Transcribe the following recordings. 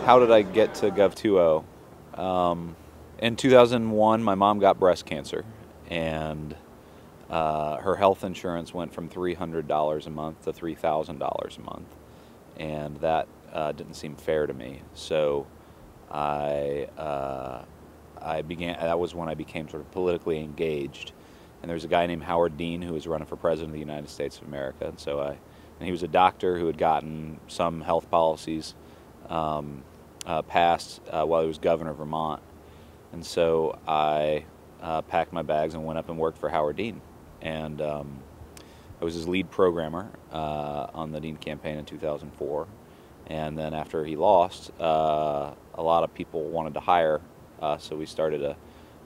how did I get to Gov 2.0? In 2001, my mom got breast cancer, and her health insurance went from $300 a month to $3,000 a month, and that didn't seem fair to me. So that was when I became sort of politically engaged. And there was a guy named Howard Dean who was running for president of the United States of America, and he was a doctor who had gotten some health policies passed while he was governor of Vermont. And so I packed my bags and went up and worked for Howard Dean. And I was his lead programmer on the Dean campaign in 2004. And then after he lost, a lot of people wanted to hire us, so we started a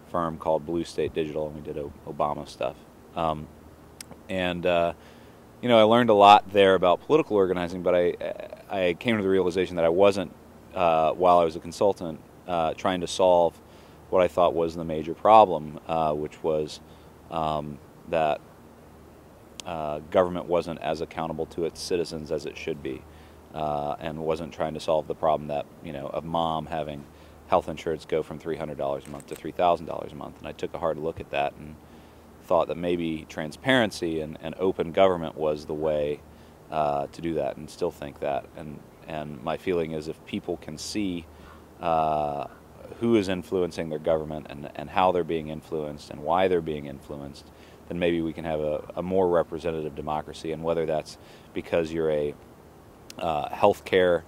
firm called Blue State Digital, and we did Obama stuff. You know, I learned a lot there about political organizing, but I came to the realization that I wasn't, while I was a consultant, trying to solve what I thought was the major problem, which was that government wasn't as accountable to its citizens as it should be, and wasn't trying to solve the problem that, you know, of mom having health insurance go from $300 a month to $3,000 a month. And I took a hard look at that and thought that maybe transparency and open government was the way to do that, and still think that. And my feeling is if people can see who is influencing their government and how they're being influenced and why they're being influenced, then maybe we can have a more representative democracy. And whether that's because you're a healthcare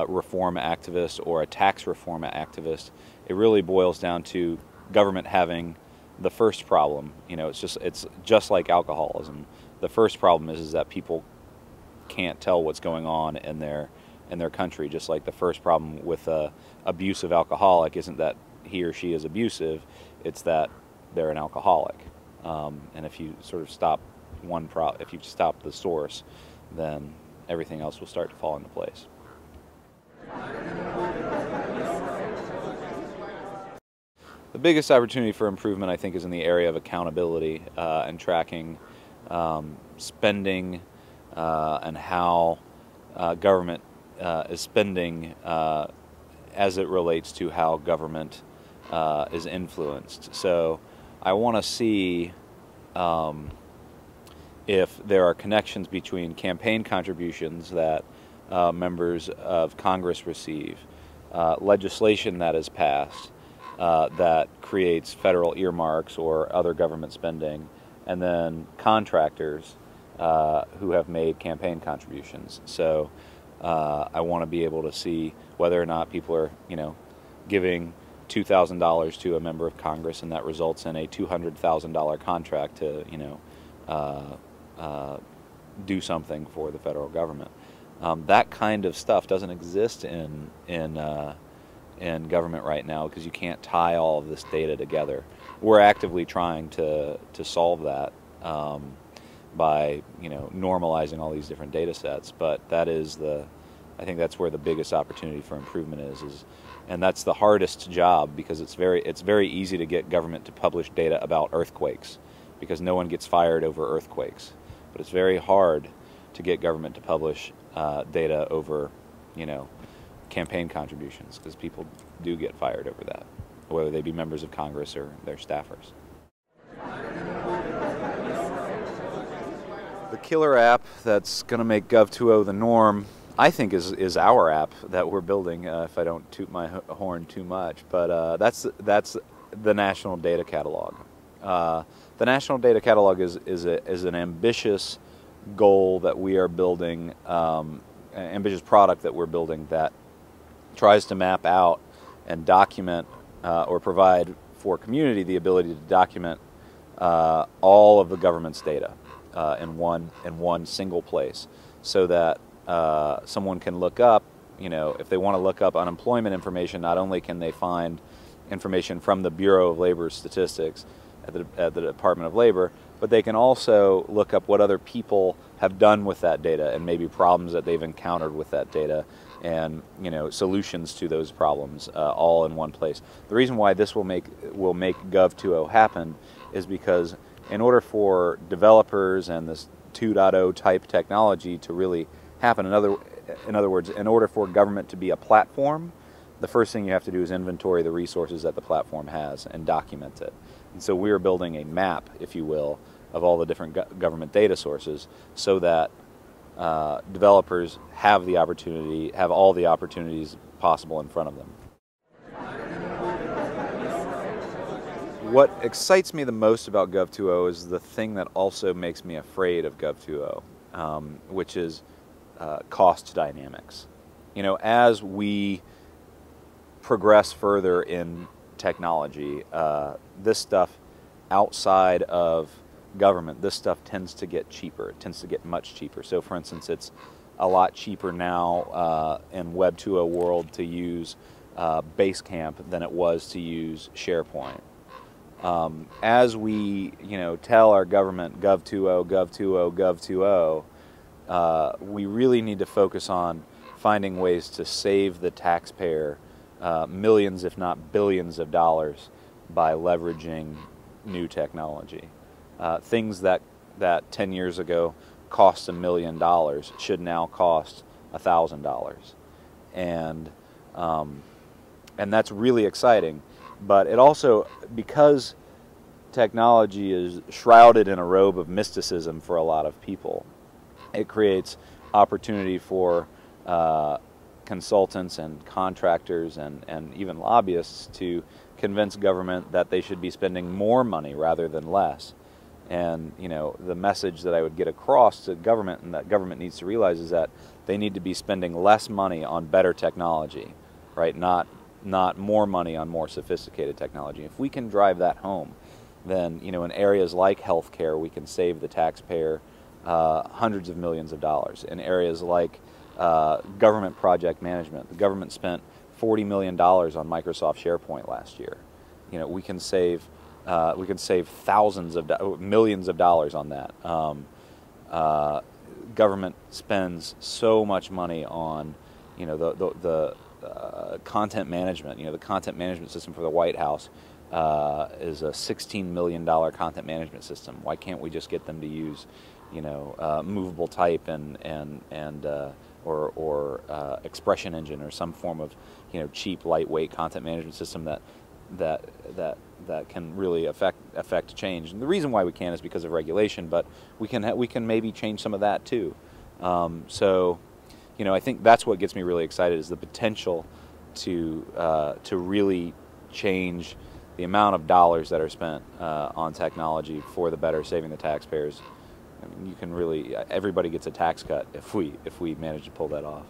reform activist or a tax reform activist, it really boils down to government having the first problem. You know, it's just like alcoholism. The first problem is that people can't tell what's going on in their country. Just like the first problem with a abusive alcoholic isn't that he or she is abusive, it's that they're an alcoholic. And if you sort of stop if you stop the source, then everything else will start to fall into place. The biggest opportunity for improvement, I think, is in the area of accountability and tracking spending and how government is spending as it relates to how government is influenced. So I want to see if there are connections between campaign contributions that members of Congress receive, legislation that is passed that creates federal earmarks or other government spending, and then contractors who have made campaign contributions. So I want to be able to see whether or not people are, you know, giving $2,000 to a member of Congress, and that results in a $200,000 contract to, you know, do something for the federal government. That kind of stuff doesn't exist in government right now because you can't tie all of this data together. We're actively trying to solve that by, you know, normalizing all these different data sets. But that is I think that's where the biggest opportunity for improvement is, and that's the hardest job, because it's very easy to get government to publish data about earthquakes because no one gets fired over earthquakes. But it's very hard to get government to publish data over, you know, campaign contributions, because people do get fired over that, whether they be members of Congress or their staffers. The killer app that's going to make Gov 2.0 the norm, I think, is our app that we're building. If I don't toot my horn too much, but that's the National Data Catalog. The National Data Catalog is an ambitious goal that we are building, an ambitious product that we're building that tries to map out and document or provide for community the ability to document all of the government's data in one single place, so that someone can look up, you know, if they want to look up unemployment information, not only can they find information from the Bureau of Labor Statistics at the Department of Labor, but they can also look up what other people have done with that data and maybe problems that they've encountered with that data, and, you know, solutions to those problems all in one place. The reason why this will make Gov 2.0 happen is because in order for developers and this 2.0 type technology to really happen, in other words, in order for government to be a platform, the first thing you have to do is inventory the resources that the platform has and document it. And so we are building a map, if you will, of all the different government data sources so that developers have all the opportunities possible in front of them. What excites me the most about Gov 2.0 is the thing that also makes me afraid of Gov 2.0, which is cost dynamics. You know, as we progress further in technology, this stuff outside of government, this stuff tends to get cheaper. It tends to get much cheaper. So, for instance, it's a lot cheaper now in Web 2.0 world to use Basecamp than it was to use SharePoint. As we, tell our government Gov 2.0, Gov 2.0, Gov 2.0, we really need to focus on finding ways to save the taxpayer millions, if not billions of dollars by leveraging new technology. Things that 10 years ago cost $1 million should now cost $1,000. And that's really exciting. But it also, because technology is shrouded in a robe of mysticism for a lot of people, it creates opportunity for consultants and contractors and even lobbyists to convince government that they should be spending more money rather than less. And the message that I would get across to government, and that government needs to realize, is that they need to be spending less money on better technology, right? Not more money on more sophisticated technology. If we can drive that home, then in areas like healthcare, we can save the taxpayer hundreds of millions of dollars. In areas like government project management, the government spent $40 million on Microsoft SharePoint last year. We can save millions of dollars on that. Government spends so much money on the content management. The content management system for the White House is a $16 million content management system. Why can't we just get them to use, movable type or Expression Engine or some form of cheap, lightweight content management system that can really affect change? And the reason why we can is because of regulation, but we can maybe change some of that too. So. I think that's what gets me really excited, is the potential to really change the amount of dollars that are spent on technology for the better, saving the taxpayers. I mean, everybody gets a tax cut if we manage to pull that off.